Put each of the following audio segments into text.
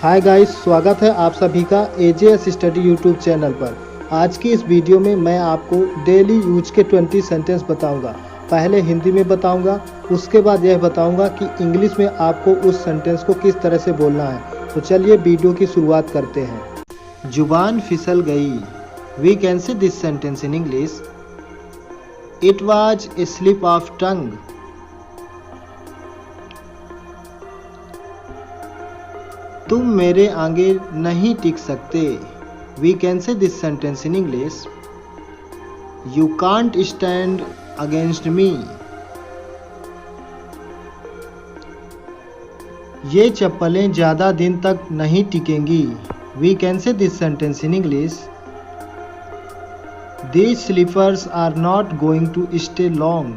Hi guys, स्वागत है आप सभी का एजेएस स्टडी यूट्यूब चैनल पर। आज की इस वीडियो में मैं आपको डेली यूज के 20 सेंटेंस बताऊंगा। पहले हिंदी में बताऊंगा, उसके बाद यह बताऊंगा कि इंग्लिश में आपको उस सेंटेंस को किस तरह से बोलना है। तो चलिए वीडियो की शुरुआत करते हैं। जुबान फिसल गई। We can say this sentence in English. It was a slip of tongue. तुम मेरे आगे नहीं टिक सकते। We can say this sentence in English. You can't stand against me. ये चप्पलें ज़्यादा दिन तक नहीं टिकेंगी। We can say this sentence in English. These slippers are not going to stay long.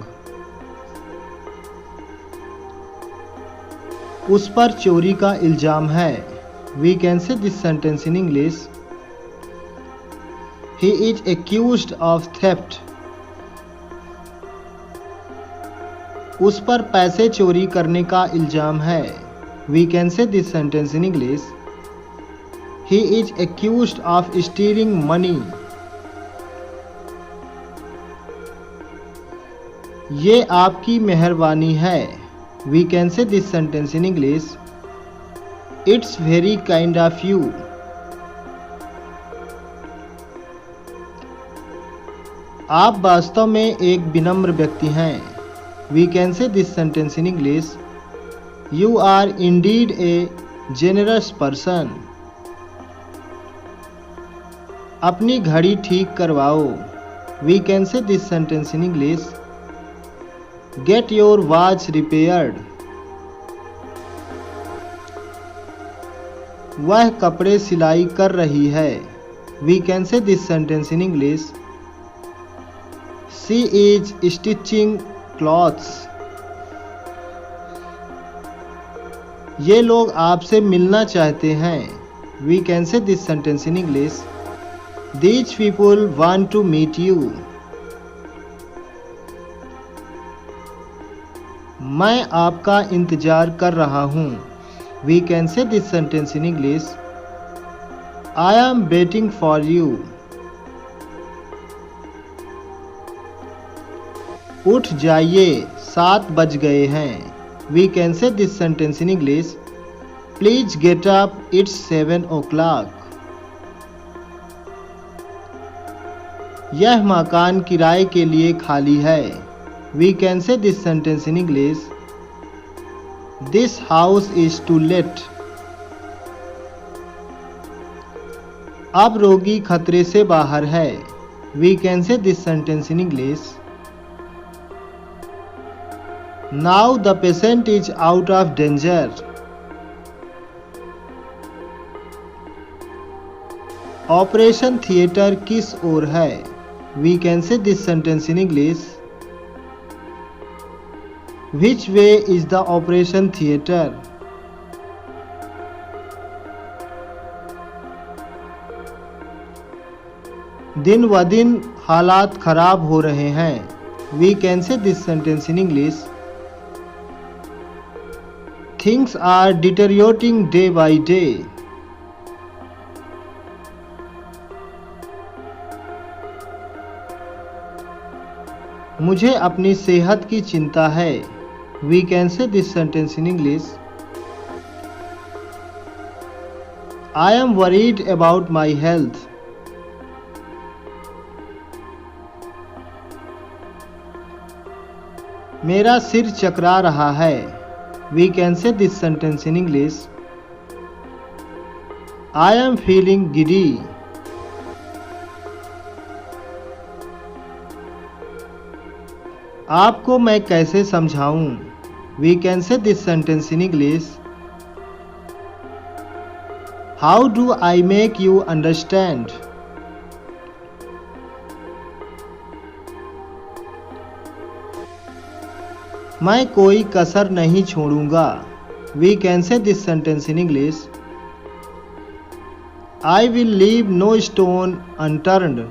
उस पर चोरी का इल्जाम है। We can say this sentence in English. He is accused of theft. उस पर पैसे चोरी करने का इल्जाम है। We can say this sentence in English. He is accused of stealing money. ये आपकी मेहरबानी है। We can say this sentence in English. It's very kind of you. आप वास्तव में एक विनम्र व्यक्ति हैं। We can say this sentence in English. You are indeed a generous person. अपनी घड़ी ठीक करवाओ। We can say this sentence in English. Get your watch repaired. वह कपड़े सिलाई कर रही है। We can say this sentence in English. She is stitching clothes. ये लोग आपसे मिलना चाहते हैं। We can say this sentence in English. These people want to meet you. मैं आपका इंतजार कर रहा हूँ। We can say this sentence in English. I am waiting for you. उठ जाइए, 7 बज गए हैं। We can say this sentence in English. Please get up, it's 7 o'clock. यह मकान किराए के लिए खाली है। We can say this sentence in English. This house is to let. अब रोगी खतरे से बाहर है। We can say this sentence in English. Now the patient is out of danger. Operation theatre किस ओर है? We can say this sentence in English. Which way is the operation theater? दिन व दिन हालात खराब हो रहे हैं। We can say this sentence in English. Things are deteriorating day by day. मुझे अपनी सेहत की चिंता है। We can say this sentence in English. I am worried about my health. मेरा सिर चकरा रहा है। We can say this sentence in English. I am feeling giddy. आपको मैं कैसे समझाऊं? We can say this sentence in English. How do I make you understand? मैं कोई कसर नहीं छोड़ूंगा। We can say this sentence in English. I will leave no stone unturned.